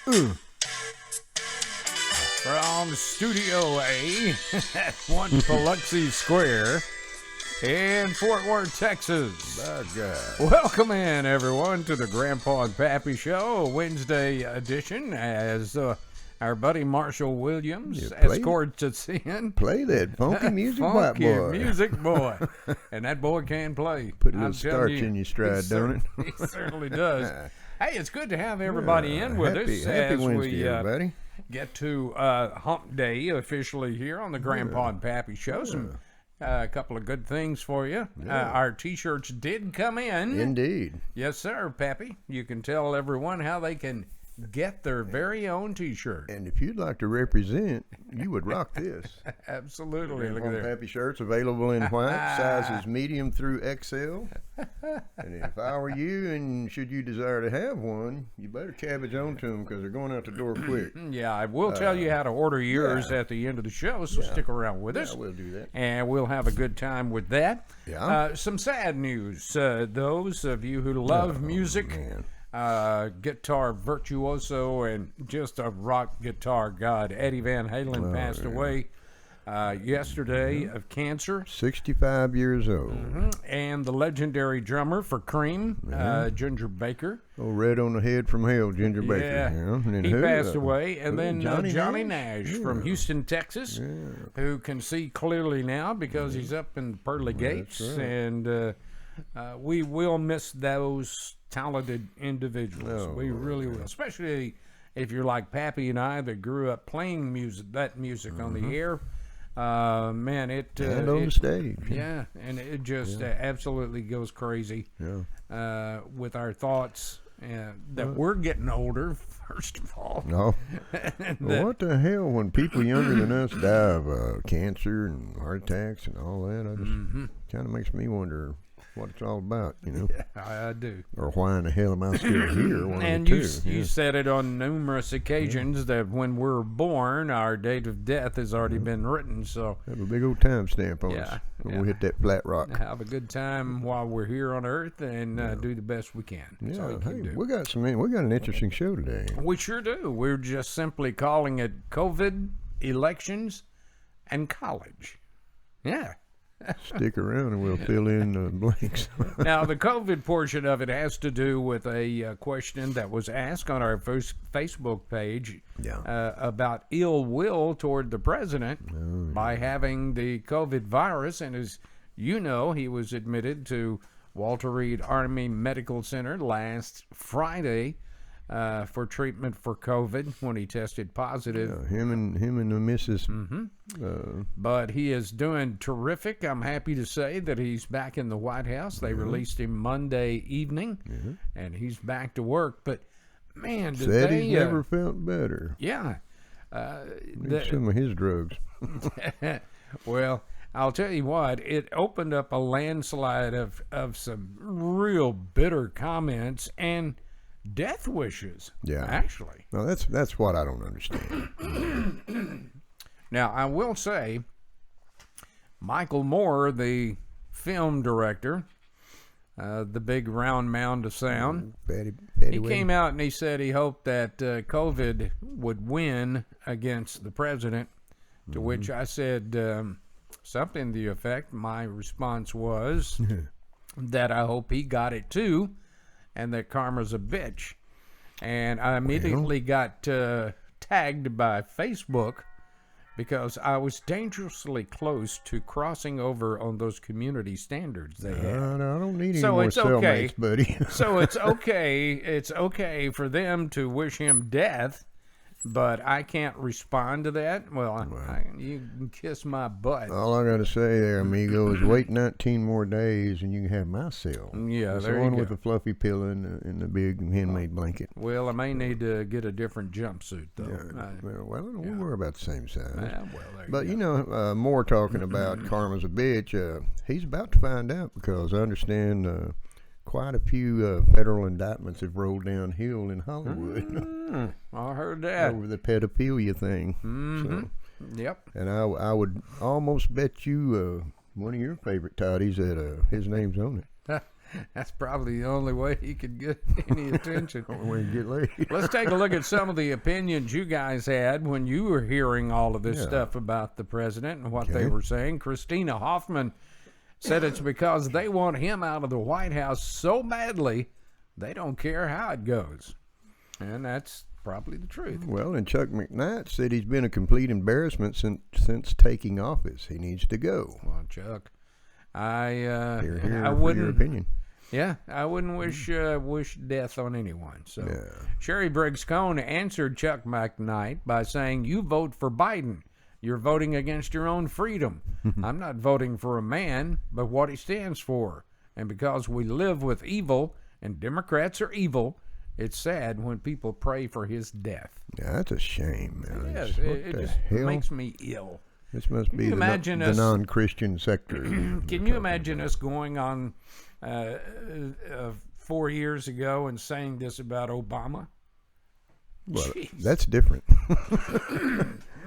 From Studio A at 1 Biloxi Square in Fort Worth, Texas. By God. Welcome in, everyone, to the Grandpa and Pappy Show, Wednesday edition, as our buddy Marshall Williams escorts us in. Play that funky music, white Funky boy. music boy. And that boy can play. Put a little I'm telling starch you, in your stride, don't it? He certainly does. Hey, it's good to have everybody in with us Happy as Wednesday, we everybody. get to Hump Day officially here on the Grandpa and Pappy Show. Some a couple of good things for you. Our T-shirts did come in. Indeed. Yes, sir, Pappy. You can tell everyone how they can get their very own T-shirt. And if you'd like to represent, you would rock this. Absolutely. Look at Grandpa there. Pappy shirts available in white, sizes medium through XL. And if I were you, and should you desire to have one, you better cabbage on to them because they're going out the door quick. Yeah, I will tell you how to order yours at the end of the show, so stick around with us. Yeah, we'll do that. And we'll have a good time with that. Yeah. Some sad news. Those of you who love music, man. guitar virtuoso and just a rock guitar god, Eddie Van Halen passed away yesterday of cancer. 65 years old. And the legendary drummer for Cream, Ginger Baker. Oh, red on the head from hell, Ginger Baker. Yeah, And then he who? passed away. And then Johnny Nash Nash? from Houston, Texas, who can see clearly now because he's up in the pearly gates. right. And we will miss those talented individuals. We really will, especially if you're like Pappy and I that grew up playing music on the air. Man, And on the stage. yeah, and it just absolutely goes crazy with our thoughts that we're getting older, first of all. No. Well, what the hell when people younger than us die of cancer and heart attacks and all that? I just kind of makes me wonder what it's all about, you know? I do. Or why in the hell am I still here? One And of you, the two. you said it on numerous occasions that when we're born, our date of death has already been written. So Have a big old timestamp on us Yeah, when we hit that flat rock. have a good time while we're here on Earth and do the best we can. That's all you can do. We got an interesting show today. We sure do. We're just simply calling it COVID, elections, and college. Yeah. Stick around and we'll fill in the blanks. Now, the COVID portion of it has to do with a question that was asked on our Facebook page about ill will toward the president by having the COVID virus. And as you know, he was admitted to Walter Reed Army Medical Center last Friday for treatment for COVID when he tested positive. Him and the missus. But he is doing terrific. I'm happy to say that he's back in the White House. They released him Monday evening, and he's back to work. But, man, did Said they... he never felt better. Yeah. Need some of his drugs. Well, I'll tell you what, it opened up a landslide of some real bitter comments and death wishes, actually. No, that's what I don't understand. Now, I will say, Michael Moore, the film director, the big round mound of sound, he came out and he said he hoped that COVID would win against the president, to which I said something to the effect. My response was that I hope he got it too, and that karma's a bitch. And I immediately got tagged by Facebook because I was dangerously close to crossing over on those community standards they had. I don't need any So more it's okay. cellmates, buddy. So it's okay. It's okay for them to wish him death, but I can't respond to that. Well, you can kiss my butt. All I got to say there, amigo, is wait 19 more days and you can have my cell. Yeah, It's there the you one go. with the fluffy pillow and the big handmade blanket. Well, I may need to get a different jumpsuit, though. Well, we're about the same size. There But, you you know, more talking about karma's a bitch, he's about to find out because I understand quite a few federal indictments have rolled downhill in Hollywood I heard that. over the pedophilia thing. So, Yep. and I would almost bet you one of your favorite toddies that his name's on it. That's probably the only way he could get any attention. Only way to get laid. Let's take a look at some of the opinions you guys had when you were hearing all of this stuff about the president and what they were saying. Christina Hoffman said it's because they want him out of the White House so badly, they don't care how it goes. And that's probably the truth. Well, and Chuck McKnight said he's been a complete embarrassment since taking office. He needs to go. Well, Chuck, I wouldn't. Your opinion. Yeah, I wouldn't wish death on anyone. So, Sherry Briggs Cone answered Chuck McKnight by saying, "You vote for Biden. You're voting against your own freedom. I'm not voting for a man, but what he stands for. And because we live with evil, and Democrats are evil, it's sad when people pray for his death." Yeah, that's a shame, man. Yes, it just makes me ill. This must be the non-Christian sector. Can you imagine us going on 4 years ago and saying this about Obama? Well, that's different.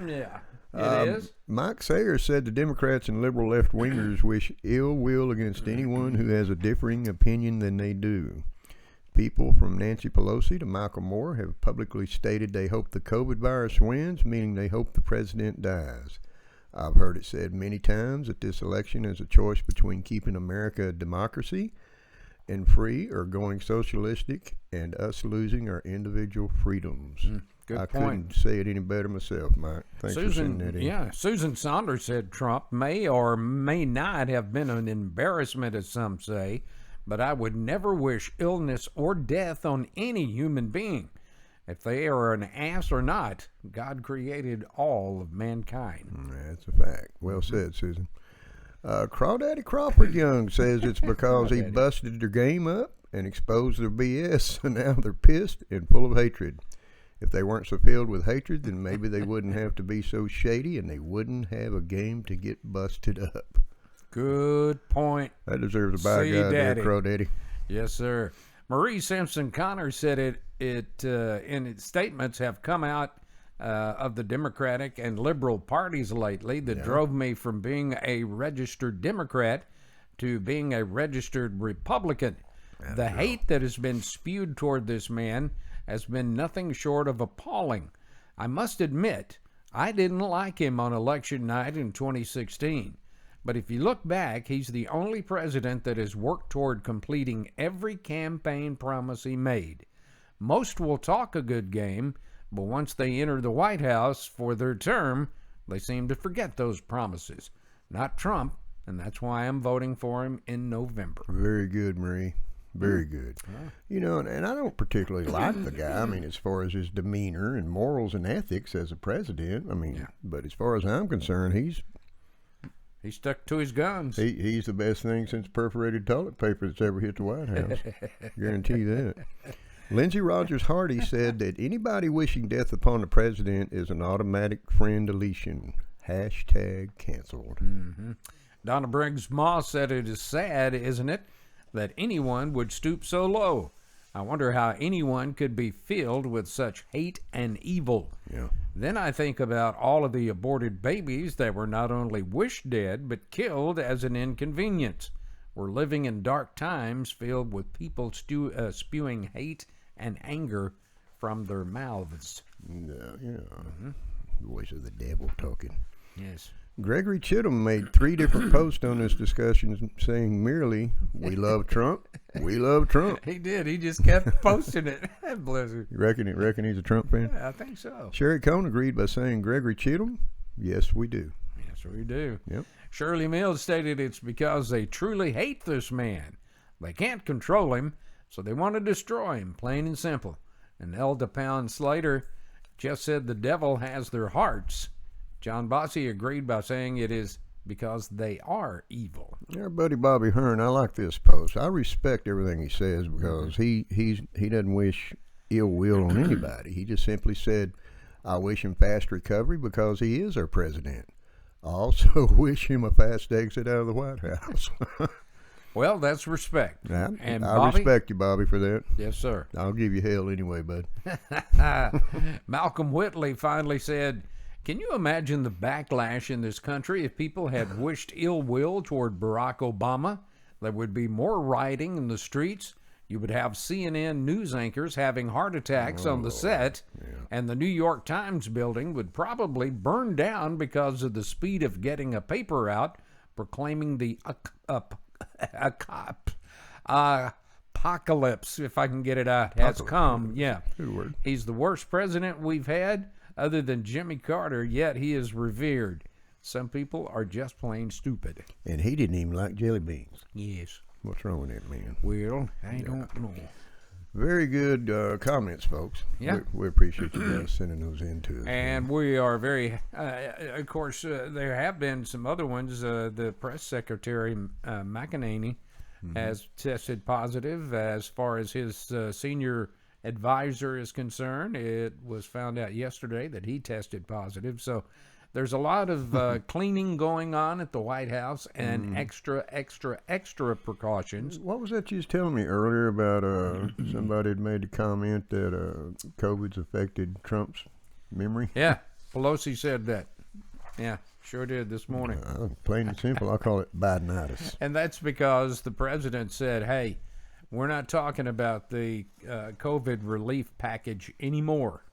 Yeah, it is. Mike Sayers said the Democrats and liberal left-wingers wish ill will against anyone who has a differing opinion than they do. People from Nancy Pelosi to Michael Moore have publicly stated they hope the COVID virus wins, meaning they hope the president dies. I've heard it said many times that this election is a choice between keeping America a democracy and free or going socialistic and us losing our individual freedoms. Good point. Couldn't say it any better myself, Mike. Thanks for sending that in. Yeah, Susan Saunders said Trump may or may not have been an embarrassment, as some say, but I would never wish illness or death on any human being. If they are an ass or not, God created all of mankind. That's a fact. Well said, Susan. Crawdaddy Crawford Young says it's because he busted their game up and exposed their BS, and now they're pissed and full of hatred. If they weren't so filled with hatred, then maybe they wouldn't have to be so shady and they wouldn't have a game to get busted up. Good point. That deserves a by God there, Crawdaddy. Yes, sir. Marie Simpson Connor said it in its statements have come out of the Democratic and liberal parties lately that drove me from being a registered Democrat to being a registered Republican. The hate that has been spewed toward this man has been nothing short of appalling. I must admit, I didn't like him on election night in 2016. But if you look back, he's the only president that has worked toward completing every campaign promise he made. Most will talk a good game, but once they enter the White House for their term, they seem to forget those promises. Not Trump, and that's why I'm voting for him in November. Very good, Marie. Very good. You know, and I don't particularly like the guy. I mean, as far as his demeanor and morals and ethics as a president, I mean, but as far as I'm concerned, He stuck to his guns. He's the best thing since perforated toilet paper that's ever hit the White House. Guarantee that. Lindsey Rogers Hardy said that anybody wishing death upon the president is an automatic friend deletion. Hashtag canceled. Donna Briggs Moss said it is sad, isn't it, that anyone would stoop so low. I wonder how anyone could be filled with such hate and evil. Yeah. Then I think about all of the aborted babies that were not only wished dead, but killed as an inconvenience. We're living in dark times filled with people spewing hate and anger from their mouths. Yeah. Voice of the devil talking. Yes. Gregory Chittum made 3 different posts on this discussion saying merely, "We love Trump, we love Trump." He did. He just kept posting it. Bless him. You reckon he's a Trump fan? Yeah, I think so. Sherry Cohn agreed by saying, "Gregory Chittum, yes, we do." Yes, we do. Yep. Shirley Mills stated it's because they truly hate this man. They can't control him, so they want to destroy him, plain and simple. And Elda Pound Slater just said the devil has their hearts. John Bossy agreed by saying it is because they are evil. Our buddy Bobby Hearn, I like this post. I respect everything he says because he doesn't wish ill will on anybody. He just simply said, I wish him fast recovery because he is our president. I also wish him a fast exit out of the White House. Well, that's respect. And I respect you, Bobby, for that. Yes, sir. I'll give you hell anyway, bud. Malcolm Whitley finally said, can you imagine the backlash in this country if people had wished ill will toward Barack Obama? There would be more rioting in the streets. You would have CNN news anchors having heart attacks on the set, and the New York Times building would probably burn down because of the speed of getting a paper out proclaiming the apocalypse, if I can get it out, has come. Yeah. Good word. He's the worst president we've had other than Jimmy Carter, yet he is revered. Some people are just plain stupid. And he didn't even like jelly beans. Yes. What's wrong with that man? Well, I don't know. Very good comments, folks. Yeah. We appreciate you guys sending those in to us. And we are very, of course, there have been some other ones. The press secretary, McEnany, has tested positive. As far as his senior advisor is concerned, it was found out yesterday that he tested positive. So there's a lot of cleaning going on at the White House and extra precautions. What was that you was telling me earlier about somebody had made a comment that COVID's affected Trump's memory? Yeah, Pelosi said that. Yeah, sure did this morning. Plain and simple, I call it Bidenitis. And that's because the president said, hey, we're not talking about the COVID relief package anymore.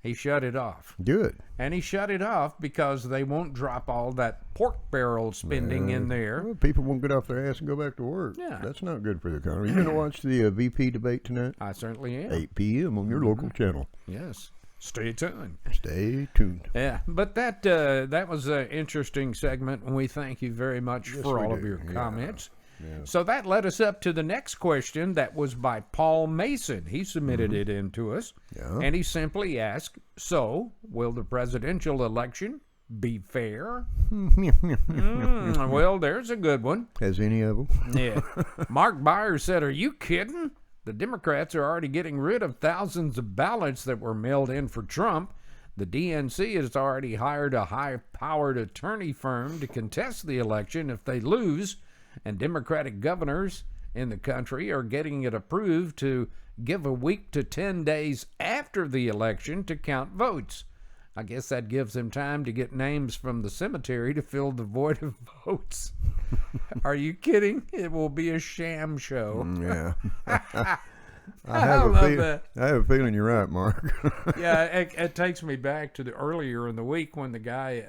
He shut it off. Good. And he shut it off because they won't drop all that pork barrel spending in there. Well, people won't get off their ass and go back to work. Yeah. That's not good for the economy. You going to watch the VP debate tonight? I certainly am. 8 p.m. on your local channel. Yes. Stay tuned. Stay tuned. Yeah, but that was an interesting segment, and we thank you very much for all of your comments. Yeah. So that led us up to the next question that was by Paul Mason. He submitted it in to us, and he simply asked, so will the presidential election be fair? Well, there's a good one. Has any of them? Yeah. Mark Byers said, are you kidding? The Democrats are already getting rid of thousands of ballots that were mailed in for Trump. The DNC has already hired a high-powered attorney firm to contest the election if they lose, and Democratic governors in the country are getting it approved to give a week to 10 days after the election to count votes. I guess that gives them time to get names from the cemetery to fill the void of votes. Are you kidding? It will be a sham show. Yeah. I love that. I have a feeling you're right, Mark. Yeah, it takes me back to the earlier in the week when the guy,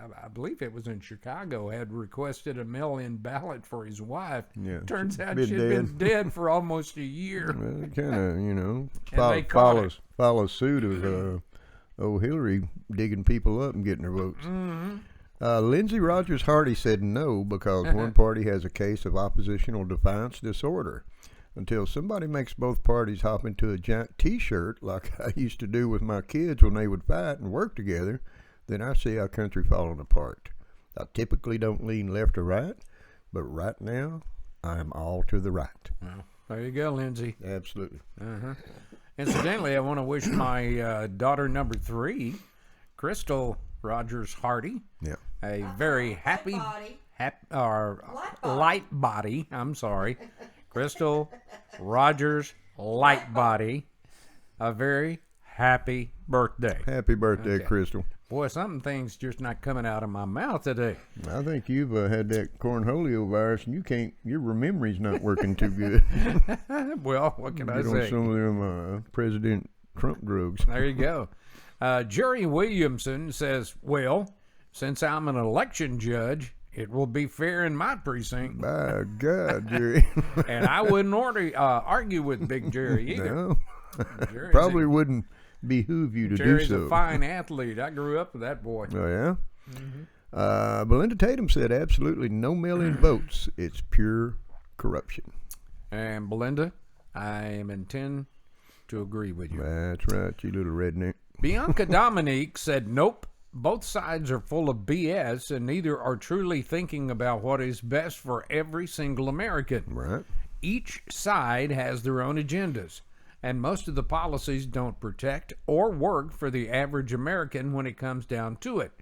I believe it was in Chicago, had requested a mail-in ballot for his wife. Yeah. Turns out she'd been dead for almost a year. Well, it kind of, follows suit of old Hillary digging people up and getting their votes. Lindsey Rogers Hardy said no because one party has a case of oppositional defiance disorder. Until somebody makes both parties hop into a giant T-shirt like I used to do with my kids when they would fight and work together, then I see our country falling apart. I typically don't lean left or right, but right now I am all to the right. Well, there you go, Lindsey. Absolutely. Incidentally, I want to wish my daughter number 3, Crystal Rogers Hardy, a very happy light body. I'm sorry. Crystal Rogers Lightbody, a very happy birthday. Happy birthday, Crystal. Boy, some things just not coming out of my mouth today. I think you've had that cornholio virus, and your memory's not working too good. Well, what can I say? Get on some of them President Trump drugs. There you go. Jerry Williamson says, well, since I'm an election judge, it will be fair in my precinct. My God, Jerry. And I wouldn't argue with Big Jerry either. No. Probably wouldn't behoove you to do so. Jerry's a fine athlete. I grew up with that boy. Oh, yeah? Belinda Tatum said absolutely no mail-in votes. It's pure corruption. And Belinda, I intend to agree with you. That's right, you little redneck. Bianca Dominique said nope. Both sides are full of BS, and neither are truly thinking about what is best for every single American. Right. Each side has their own agendas, and most of the policies don't protect or work for the average American when it comes down to it.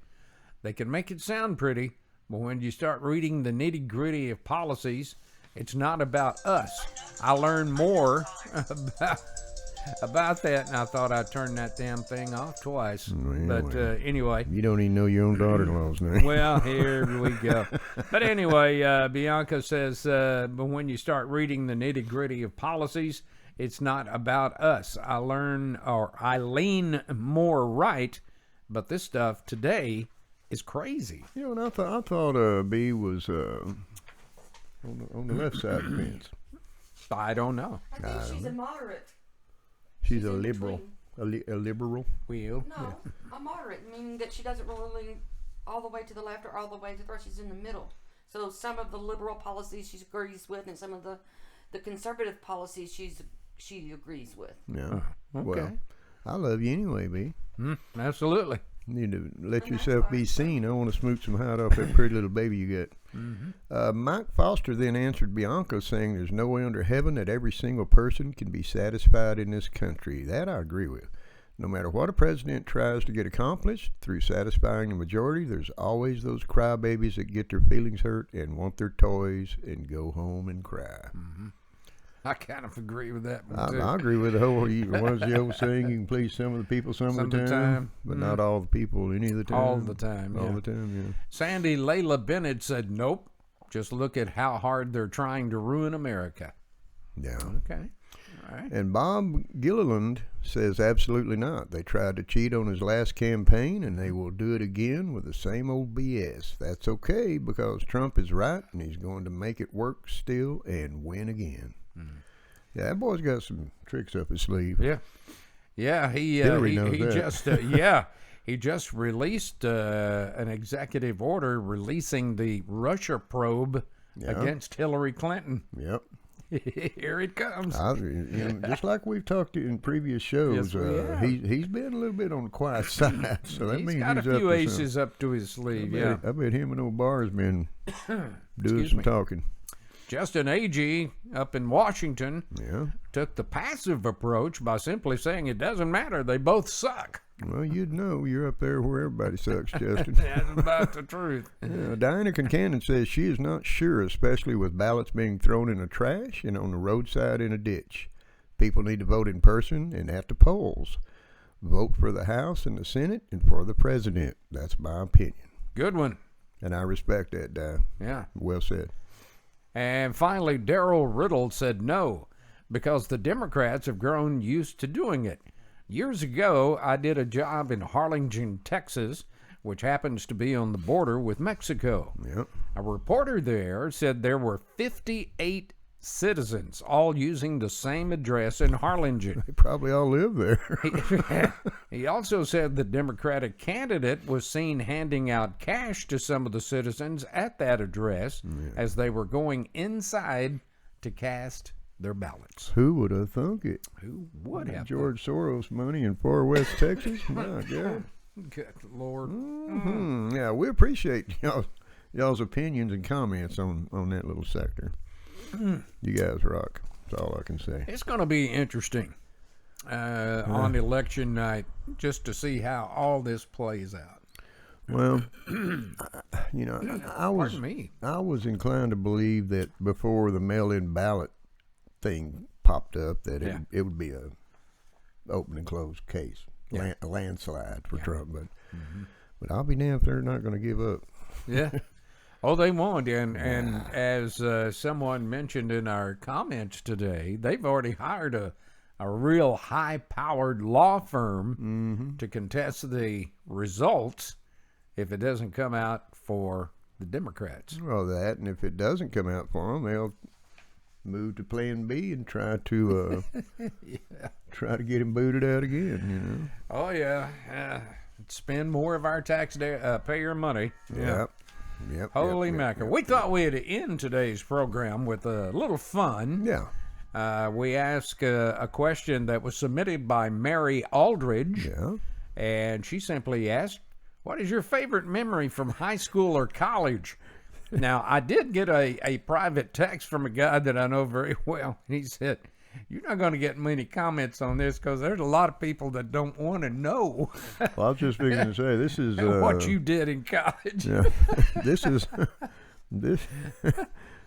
They can make it sound pretty, but when you start reading the nitty-gritty of policies, it's not about us. I learned more about about that, and I thought I'd turn that damn thing off twice. Well, But anyway. You don't even know your own daughter-in-law's name. Well, here we go. But anyway, Bianca says, but when you start reading the nitty-gritty of policies, it's not about us. I lean more right, but this stuff today is crazy. You know, and I thought B was on the left side of the fence. I don't know. I think she's a moderate. She's a liberal. A liberal? Will? No, a moderate, meaning that she doesn't really lean all the way to the left or all the way to the right. She's in the middle. So some of the liberal policies she agrees with, and some of the conservative policies she agrees with. Yeah. Okay. Well, I love you anyway, B. Absolutely. You need to let yourself be seen. I want to smooch some hide off that pretty little baby you got. Mike Foster then answered Bianca, saying there's no way under heaven that every single person can be satisfied in this country. That I agree with. No matter what a president tries to get accomplished through satisfying the majority, there's always those crybabies that get their feelings hurt and want their toys and go home and cry. I kind of agree with that one, I too. agree with the whole, what was the old saying? You can please some of the people some of the time, but not all the people any of the time. All the time, All yeah. the time, yeah. Sandy Layla Bennett said, nope. Just look at how hard they're trying to ruin America. Yeah. Okay. All right. And Bob Gilliland says absolutely not. They tried to cheat on his last campaign, and they will do it again with the same old BS. That's okay, because Trump is right, and he's going to make it work still and win again. Yeah, that boy's got some tricks up his sleeve. Yeah. Yeah, he knows that. just he just released an executive order releasing the Russia probe against Hillary Clinton. Yep. Here it comes. Just like we've talked in previous shows, Yes, we have. he's been a little bit on the quiet side, so that He's means got he's a few up to aces up to his sleeve. something. Yeah. I bet him and old Barr's been doing Excuse some me. talking. Justin Agee up in Washington Yeah. took the passive approach by simply saying it doesn't matter. They both suck. Well, you'd know. You're up there where everybody sucks, Justin. That's about the truth. Yeah, Diana Concannon says she is not sure, especially with ballots being thrown in the trash and on the roadside in a ditch. People need to vote in person and at the polls. Vote for the House and the Senate and for the President. That's my opinion. Good one. And I respect that, Di. Yeah. Well said. And finally, Darrell Riddle said no, because the Democrats have grown used to doing it. Years ago, I did a job in Harlingen, Texas, which happens to be on the border with Mexico. Yep. A reporter there said there were 58 citizens all using the same address in Harlingen. They probably all live there. He also said the Democratic candidate was seen handing out cash to some of the citizens at that address as they were going inside to cast their ballots. Who would have thunk it? Who would have? George Soros money in far west Texas? My God. Good Lord. Yeah, we appreciate y'all's opinions and comments on that little sector. You guys rock. That's all I can say. It's going to be interesting on election night just to see how all this plays out. Well, I was Pardon me. I was inclined to believe that before the mail-in ballot thing popped up, that it would be a open and closed case, a landslide for Trump. But I'll be damned if they're not going to give up. Yeah. Oh, they won't. And as someone mentioned in our comments today, they've already hired a real high-powered law firm to contest the results if it doesn't come out for the Democrats. Well, that, and if it doesn't come out for them, they'll move to Plan B and try to try to get him booted out again. Oh, yeah. Spend more of our taxpayer money. Yep. Holy yep, mackerel. yep, We thought we'd end today's program with a little fun. Yeah. We asked a question that was submitted by Mary Aldridge. Yeah. And she simply asked, what is your favorite memory from high school or college? Now, I did get a private text from a guy that I know very well. He said, you're not going to get many comments on this because there's a lot of people that don't want to know Well, I was just beginning to say, this is what you did in college. Yeah, this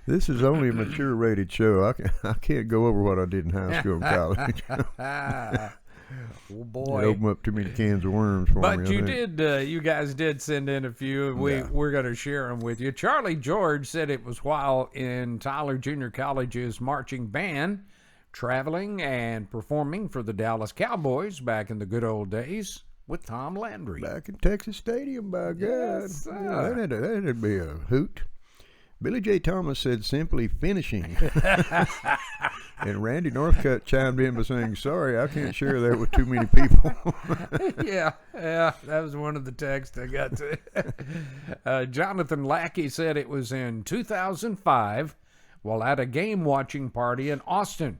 This is only a mature rated show. I can't go over what I did in high school and college. Oh boy! It opened up too many cans of worms for me. But you guys did send in a few. We're going to share them with you. Charlie George said it was while in Tyler Junior College's marching band, traveling and performing for the Dallas Cowboys back in the good old days with Tom Landry. Back in Texas Stadium, by God. Yes, Yeah, that'd be a hoot. Billy J. Thomas said simply finishing. And Randy Northcutt chimed in by saying, sorry, I can't share that with too many people. yeah, that was one of the texts I got to. Jonathan Lackey said it was in 2005 while at a game watching party in Austin.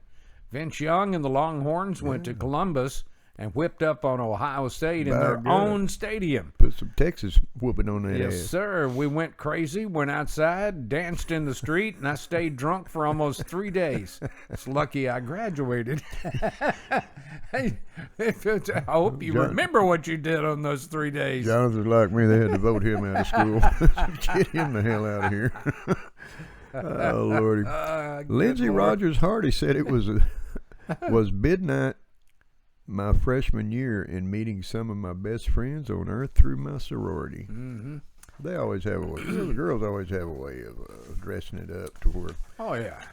Vince Young and the Longhorns went to Columbus and whipped up on Ohio State in their own stadium. Put some Texas whooping on that Yes, ass. sir. We went crazy, went outside, danced in the street, and I stayed drunk for almost 3 days. It's lucky I graduated. Hey, I hope you remember what you did on those 3 days. Jonathan's like me. They had to vote him out of school. Get him the hell out of here. Oh, Lordy. Lindsey Rogers Hardy said it was midnight my freshman year in meeting some of my best friends on earth through my sorority. Mm-hmm. They always have a way. The girls always have a way of dressing it up to where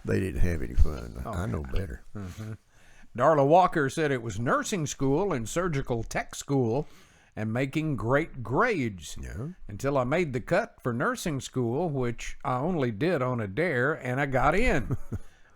they didn't have any fun. I know better. Mm-hmm. Darla Walker said it was nursing school and surgical tech school and making great grades until I made the cut for nursing school, which I only did on a dare, and I got in.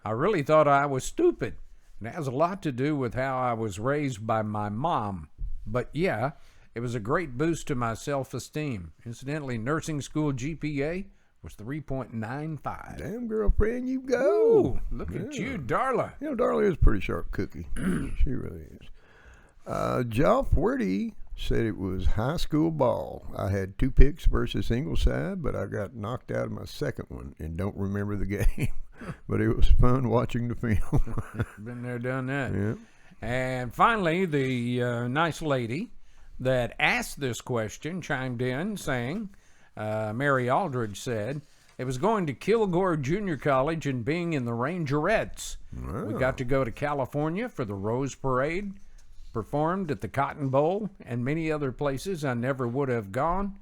I really thought I was stupid. It has a lot to do with how I was raised by my mom. But yeah, it was a great boost to my self-esteem. Incidentally, nursing school GPA was 3.95. Damn, girlfriend, you go. Ooh, look at you, Darla. You know, Darla is a pretty sharp cookie. She really is. Joff Wordy said it was high school ball. I had 2 picks versus Ingleside, but I got knocked out of my second one and don't remember the game. But it was fun watching the film. Been there, done that. Yeah. And finally, the nice lady that asked this question chimed in saying, Mary Aldridge said, it was going to Kilgore Junior College and being in the Rangerettes. Wow. We got to go to California for the Rose Parade, performed at the Cotton Bowl, and many other places I never would have gone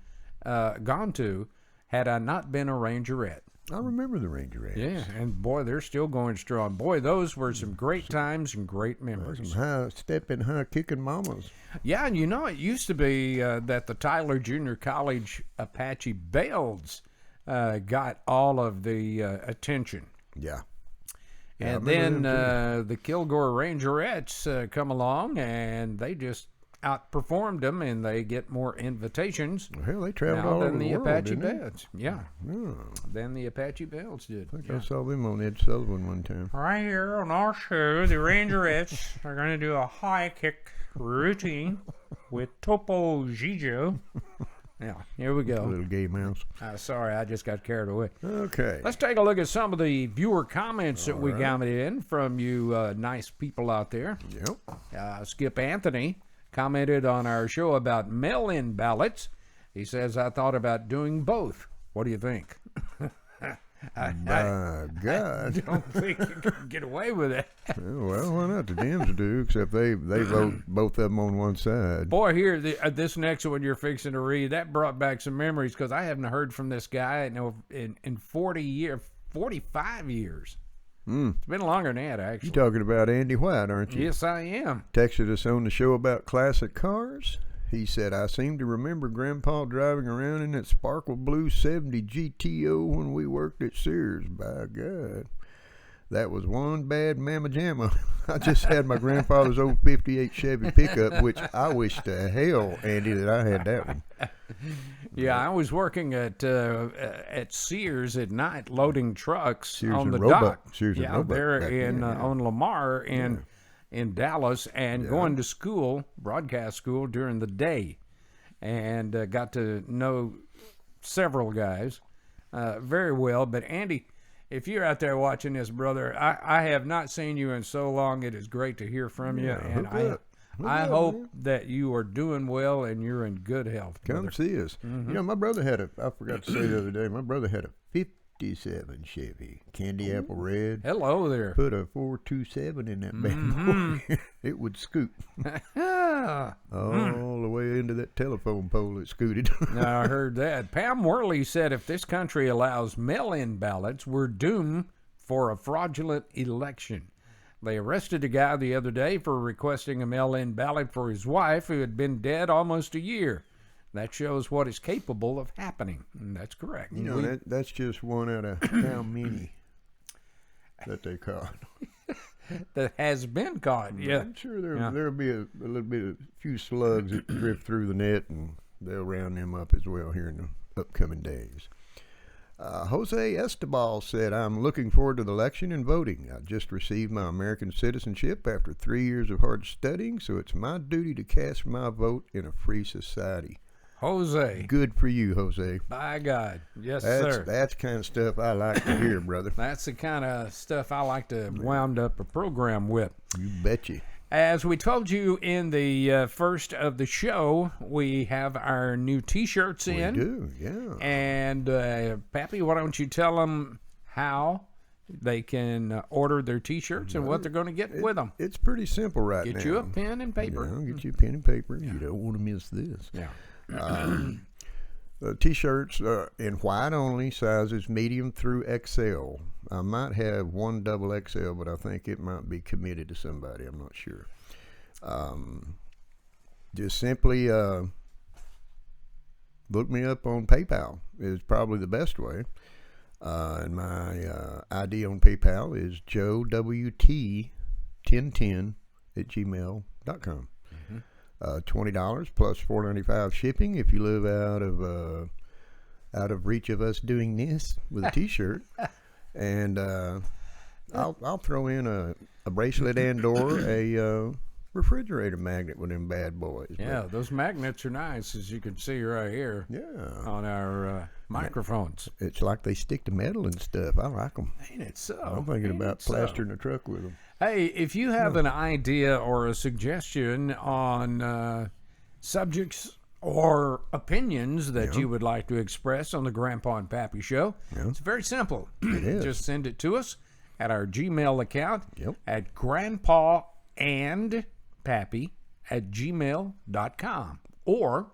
to had I not been a Rangerette. I remember the Rangerettes. Yeah, and boy, they're still going strong. Boy, those were some great times and great memories. Some high-stepping, high-kicking mamas. Yeah, and you know, it used to be that the Tyler Junior College Apache Bells got all of the attention. Yeah. And then the Kilgore Rangerettes come along, and they just outperformed them, and they get more invitations. Well, hell, they traveled now all over than the the world, Apache didn't they? Bells. Yeah, than the Apache Bells did. I think I saw them on Ed Sullivan one time. Right here on our show, the Rangerettes are going to do a high kick routine with Topo Gigio. Yeah, here we go. Little gay mouse. Sorry, I just got carried away. Okay. Let's take a look at some of the viewer comments that we got in from you nice people out there. Yep. Skip Anthony commented on our show about mail-in ballots. He says, I thought about doing both. What do you think? By God. I don't think you can get away with it. Well, why not? The Dems do, except they vote both of them on one side. Boy, here, this next one you're fixing to read, that brought back some memories because I haven't heard from this guy in 45 years. It's been longer than that, actually. You're talking about Andy White, aren't you? Yes, I am. Texted us on the show about classic cars. He said, I seem to remember Grandpa driving around in that sparkle blue 70 GTO when we worked at Sears. By God. That was one bad mamma jamma. I just had my grandfather's old 58 Chevy pickup, which I wish to hell, Andy, that I had that one. Yeah, I was working at Sears at night loading trucks Sears on and the Roebuck. dock. Sears and Roebuck there back in then, on Lamar in Dallas, and going to school, broadcast school during the day, and got to know several guys very well. But Andy, if you're out there watching this, brother, I have not seen you in so long. It is great to hear from you, and I hope that you are doing well and you're in good health. Come see us. You know, my brother had I forgot to say the other day, my brother had a 57 Chevy, candy apple red. Hello there. Put a 427 in that bad boy. It would scoot all the way into that telephone pole it scooted. I heard that. Pam Worley said if this country allows mail-in ballots, we're doomed for a fraudulent election. They arrested a guy the other day for requesting a mail-in ballot for his wife who had been dead almost a year. That shows what is capable of happening. And that's correct. You know, that's just one out of how many that they caught. That has been caught, yeah. I'm sure there'll be a little bit of few slugs that drift through the net, and they'll round them up as well here in the upcoming days. Jose Estebal said, I'm looking forward to the election and voting. I just received my American citizenship after 3 years of hard studying, so it's my duty to cast my vote in a free society. Jose. Good for you, Jose. By God. Yes, sir. That's the kind of stuff I like to hear, brother. That's the kind of stuff I like to wound up a program with. You betcha. As we told you in the first of the show, we have our new T-shirts in. We do, yeah. And, Pappy, why don't you tell them how they can order their T-shirts and what they're going to get with them. It's pretty simple right now. Get you a pen and paper. Get you a pen and paper. You don't want to miss this. Yeah. T-shirts in white only, sizes medium through XL. I might have one double XL, but I think it might be committed to somebody. I'm not sure. Just simply look me up on PayPal is probably the best way. And my ID on PayPal is joewt1010@gmail.com. $20 plus $4.95 shipping if you live out of reach of us doing this with a T-shirt. And I'll throw in a bracelet and/or a refrigerator magnet with them bad boys. Yeah, those magnets are nice, as you can see right here. Yeah, on our microphones. It's like they stick to metal and stuff. I like them. Ain't it so? I'm thinking about plastering the truck with them. Hey, if you have an idea or a suggestion on subjects or opinions that you would like to express on the Grandpa and Pappy Show, it's very simple. It is. Just send it to us at our Gmail account at grandpaandpappy@gmail.com. Or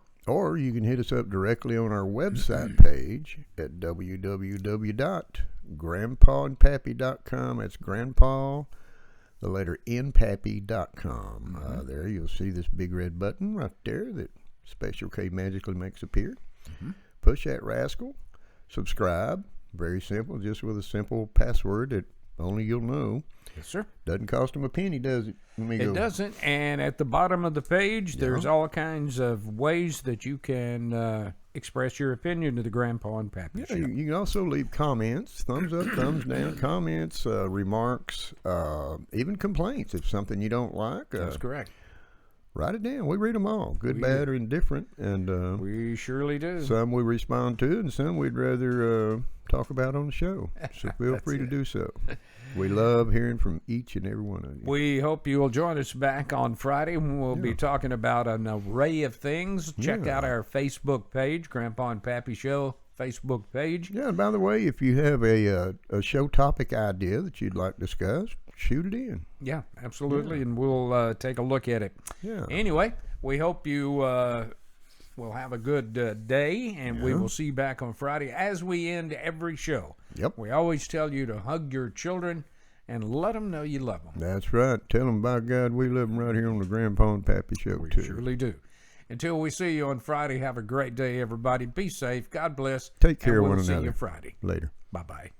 you can hit us up directly on our website page at www.grandpaandpappy.com. That's grandpa, the letter npappy.com. There you'll see this big red button right there that Special K magically makes appear. Push that rascal, subscribe. Very simple, just with a simple password that only you'll know. Yes, sir. Doesn't cost them a penny, does it? It doesn't. And at the bottom of the page, there's all kinds of ways that you can express your opinion to the Grandpa and Pappy Show. You can also leave comments, thumbs up, thumbs down, comments, remarks, even complaints if something you don't like. That's correct. Write it down. We read them all, good, bad, or indifferent. And we surely do. Some we respond to, and some we'd rather talk about on the show. So feel free to do so. We love hearing from each and every one of you. We hope you will join us back on Friday when we'll be talking about an array of things. Check out our Facebook page, Grandpa and Pappy Show Facebook page. Yeah, and by the way, if you have a show topic idea that you'd like to discuss, shoot it in. Yeah, absolutely, and we'll take a look at it. Yeah. Anyway, we hope you will have a good day, and we will see you back on Friday as we end every show. Yep. We always tell you to hug your children and let them know you love them. That's right. Tell them, by God, we love them right here on the Grandpa and Pappy Show, too. We surely do. Until we see you on Friday, have a great day, everybody. Be safe. God bless. Take care of one another. We'll see you Friday. Later. Bye-bye.